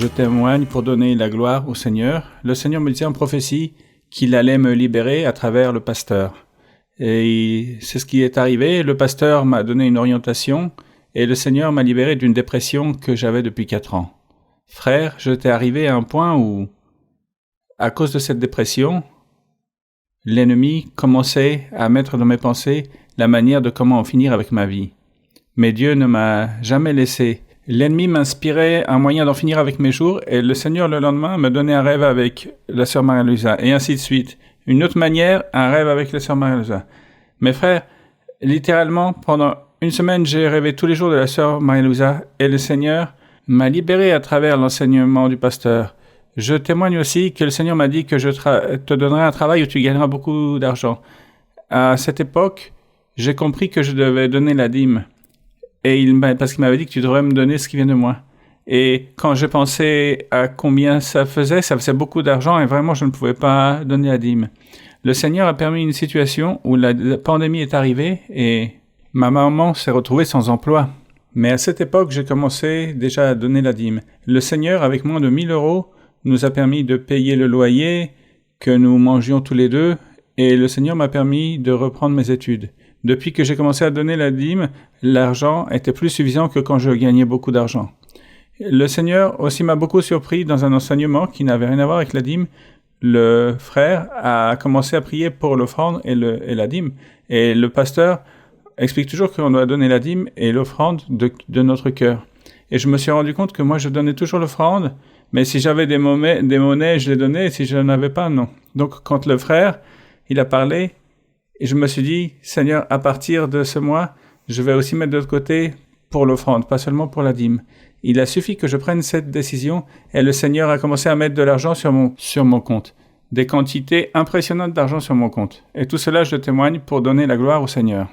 je témoigne pour donner la gloire au Seigneur. Le Seigneur me disait en prophétie qu'il allait me libérer à travers le pasteur. Et c'est ce qui est arrivé. Le pasteur m'a donné une orientation et le Seigneur m'a libéré d'une dépression que j'avais depuis 4 ans. Frère, j'étais arrivé à un point où, à cause de cette dépression, l'ennemi commençait à mettre dans mes pensées la manière de comment en finir avec ma vie. Mais Dieu ne m'a jamais laissé. L'ennemi m'inspirait un moyen d'en finir avec mes jours et le Seigneur le lendemain me donnait un rêve avec la sœur Marie-Louisa et ainsi de suite. Une autre manière, un rêve avec la sœur Marie-Louisa. Mes frères, littéralement, pendant une semaine, j'ai rêvé tous les jours de la sœur Marie-Louisa et le Seigneur m'a libéré à travers l'enseignement du pasteur. Je témoigne aussi que le Seigneur m'a dit que je te donnerai un travail où tu gagneras beaucoup d'argent. À cette époque, j'ai compris que je devais donner la dîme. Et parce qu'il m'avait dit que tu devrais me donner ce qui vient de moi. Et quand j'ai pensé à combien ça faisait beaucoup d'argent et vraiment je ne pouvais pas donner la dîme. Le Seigneur a permis une situation où la pandémie est arrivée et ma maman s'est retrouvée sans emploi. Mais à cette époque, j'ai commencé déjà à donner la dîme. Le Seigneur, avec moins de 1 000 €, nous a permis de payer le loyer que nous mangions tous les deux et le Seigneur m'a permis de reprendre mes études. Depuis que j'ai commencé à donner la dîme, l'argent était plus suffisant que quand je gagnais beaucoup d'argent. Le Seigneur aussi m'a beaucoup surpris dans un enseignement qui n'avait rien à voir avec la dîme. Le frère a commencé à prier pour l'offrande et la dîme. Et le pasteur explique toujours qu'on doit donner la dîme et l'offrande de notre cœur. Et je me suis rendu compte que moi, je donnais toujours l'offrande, mais si j'avais des monnaies, je les donnais, et si je n'en avais pas, non. Donc, quand le frère, il a parlé, et je me suis dit, Seigneur, à partir de ce mois, je vais aussi mettre de côté pour l'offrande, pas seulement pour la dîme. Il a suffi que je prenne cette décision et le Seigneur a commencé à mettre de l'argent sur mon compte. Des quantités impressionnantes d'argent sur mon compte. Et tout cela, je témoigne pour donner la gloire au Seigneur.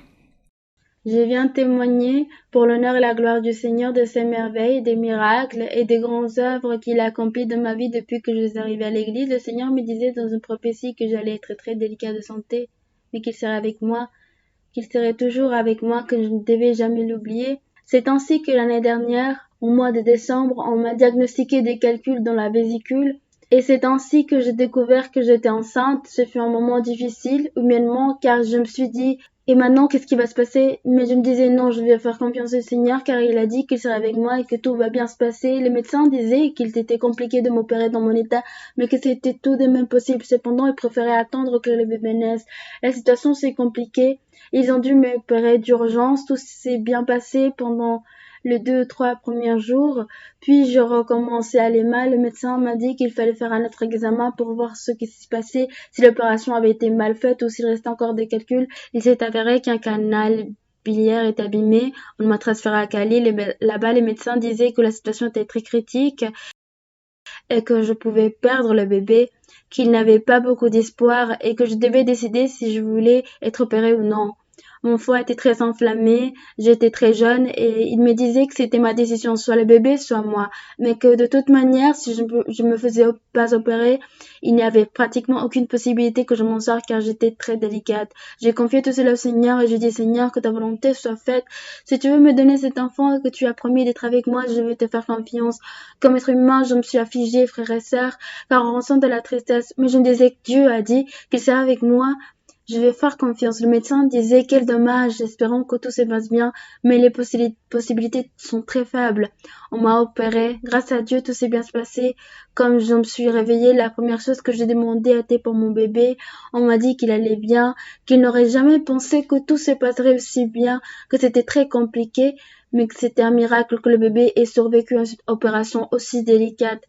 Je viens témoigner pour l'honneur et la gloire du Seigneur de ses merveilles, des miracles et des grandes œuvres qu'il a accomplies dans ma vie depuis que je suis arrivée à l'église. Le Seigneur me disait dans une prophétie que j'allais être très délicat de santé, mais qu'il serait avec moi, qu'il serait toujours avec moi, que je ne devais jamais l'oublier. C'est ainsi que l'année dernière, au mois de décembre, on m'a diagnostiqué des calculs dans la vésicule. Et c'est ainsi que j'ai découvert que j'étais enceinte. Ce fut un moment difficile, humainement, car je me suis dit, et maintenant, qu'est-ce qui va se passer? Mais je me disais, non, je vais faire confiance au Seigneur, car il a dit qu'il serait avec moi et que tout va bien se passer. Les médecins disaient qu'il était compliqué de m'opérer dans mon état, mais que c'était tout de même possible. Cependant, ils préféraient attendre que le bébé naisse. La situation s'est compliquée. Ils ont dû m'opérer d'urgence. Tout s'est bien passé pendant les 2-3 premiers jours, puis je recommençais à aller mal. Le médecin m'a dit qu'il fallait faire un autre examen pour voir ce qui s'est passé, si l'opération avait été mal faite ou s'il restait encore des calculs. Il s'est avéré qu'un canal biliaire est abîmé. On m'a transféré à Cali. Là-bas, les médecins disaient que la situation était très critique et que je pouvais perdre le bébé, qu'il n'avait pas beaucoup d'espoir et que je devais décider si je voulais être opérée ou non. Mon foie était très enflammé, j'étais très jeune et il me disait que c'était ma décision, soit le bébé, soit moi. Mais que de toute manière, si je me faisais pas opérer, il n'y avait pratiquement aucune possibilité que je m'en sorte car j'étais très délicate. J'ai confié tout cela au Seigneur et je dis, Seigneur, que ta volonté soit faite. Si tu veux me donner cet enfant et que tu as promis d'être avec moi, je veux te faire confiance. Comme être humain, je me suis affligée, frères et sœurs, car on ressent de la tristesse. Mais je me disais que Dieu a dit qu'il serait avec moi. Je vais faire confiance. Le médecin disait quel dommage, espérons que tout se passe bien, mais les possibilités sont très faibles. On m'a opéré. Grâce à Dieu, tout s'est bien passé. Comme je me suis réveillée, la première chose que j'ai demandé était pour mon bébé. On m'a dit qu'il allait bien, qu'il n'aurait jamais pensé que tout se passerait aussi bien, que c'était très compliqué, mais que c'était un miracle que le bébé ait survécu à cette opération aussi délicate.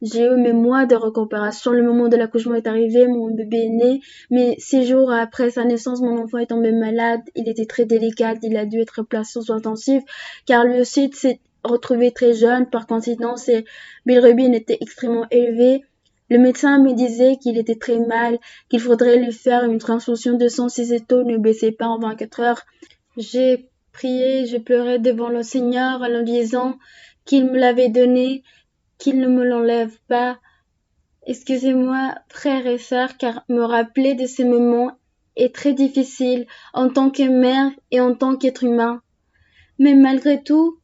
J'ai eu mes mois de récupération. Le moment de l'accouchement est arrivé, mon bébé est né, mais 6 jours après sa naissance, mon enfant est tombé malade. Il était très délicat, il a dû être placé en soins intensifs, car lui aussi s'est retrouvé très jeune. Par coïncidence, ses bilirubin était extrêmement élevé. Le médecin me disait qu'il était très mal, qu'il faudrait lui faire une transfusion de sang si ses taux ne baissaient pas en 24 heures. J'ai prié, je pleurais devant le Seigneur en lui disant qu'il me l'avait donné, qu'il ne me l'enlève pas. Excusez-moi, frères et sœurs, car me rappeler de ces moments est très difficile en tant que mère et en tant qu'être humain. Mais malgré tout,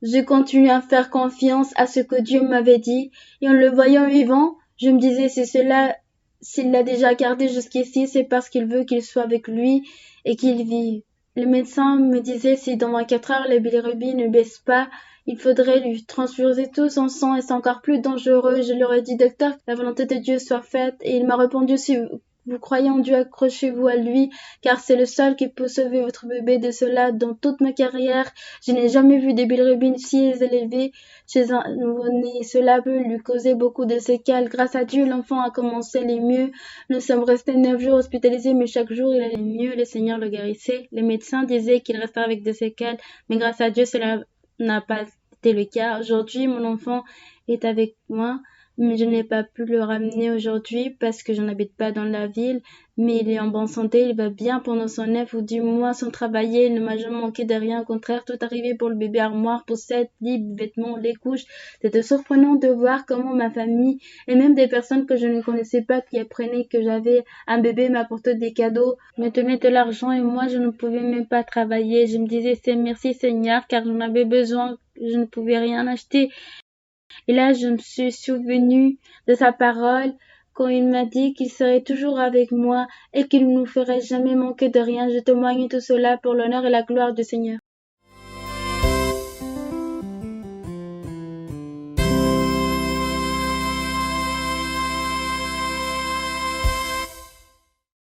J'ai continué à faire confiance à ce que Dieu m'avait dit, et en le voyant vivant, je me disais, c'est cela, s'il l'a déjà gardé jusqu'ici, c'est parce qu'il veut qu'il soit avec lui et qu'il vive. Le médecin me disait, si dans 24 heures les bilirubins ne baissent pas, il faudrait lui transfuser tout son sang et c'est encore plus dangereux. Je leur ai dit, docteur, que la volonté de Dieu soit faite, et il m'a répondu, si vous croyez en Dieu, accrochez-vous à lui, car c'est le seul qui peut sauver votre bébé de cela. Dans toute ma carrière, je n'ai jamais vu des bilirubins si élevés chez un nouveau-né. Cela peut lui causer beaucoup de séquelles. Grâce à Dieu, l'enfant a commencé à aller mieux. Nous sommes restés 9 jours hospitalisés, mais chaque jour il allait mieux. Le Seigneur le guérissait. Les médecins disaient qu'il resterait avec des séquelles, mais grâce à Dieu, cela n'a pas été le cas. Aujourd'hui, mon enfant est avec moi, mais je n'ai pas pu le ramener aujourd'hui parce que je n'habite pas dans la ville, mais il est en bonne santé, il va bien pendant son 9 ou 10 mois sans travailler, il ne m'a jamais manqué de rien, au contraire, tout arrivé pour le bébé, armoire, poussette, lit, vêtements, les couches. C'était surprenant de voir comment ma famille et même des personnes que je ne connaissais pas qui apprenaient que j'avais un bébé m'apportaient des cadeaux, me donnaient de l'argent et moi je ne pouvais même pas travailler. Je me disais c'est merci Seigneur car j'en avais besoin, je ne pouvais rien acheter. Et là, je me suis souvenu de sa parole quand il m'a dit qu'il serait toujours avec moi et qu'il ne nous ferait jamais manquer de rien. Je témoigne tout cela pour l'honneur et la gloire du Seigneur.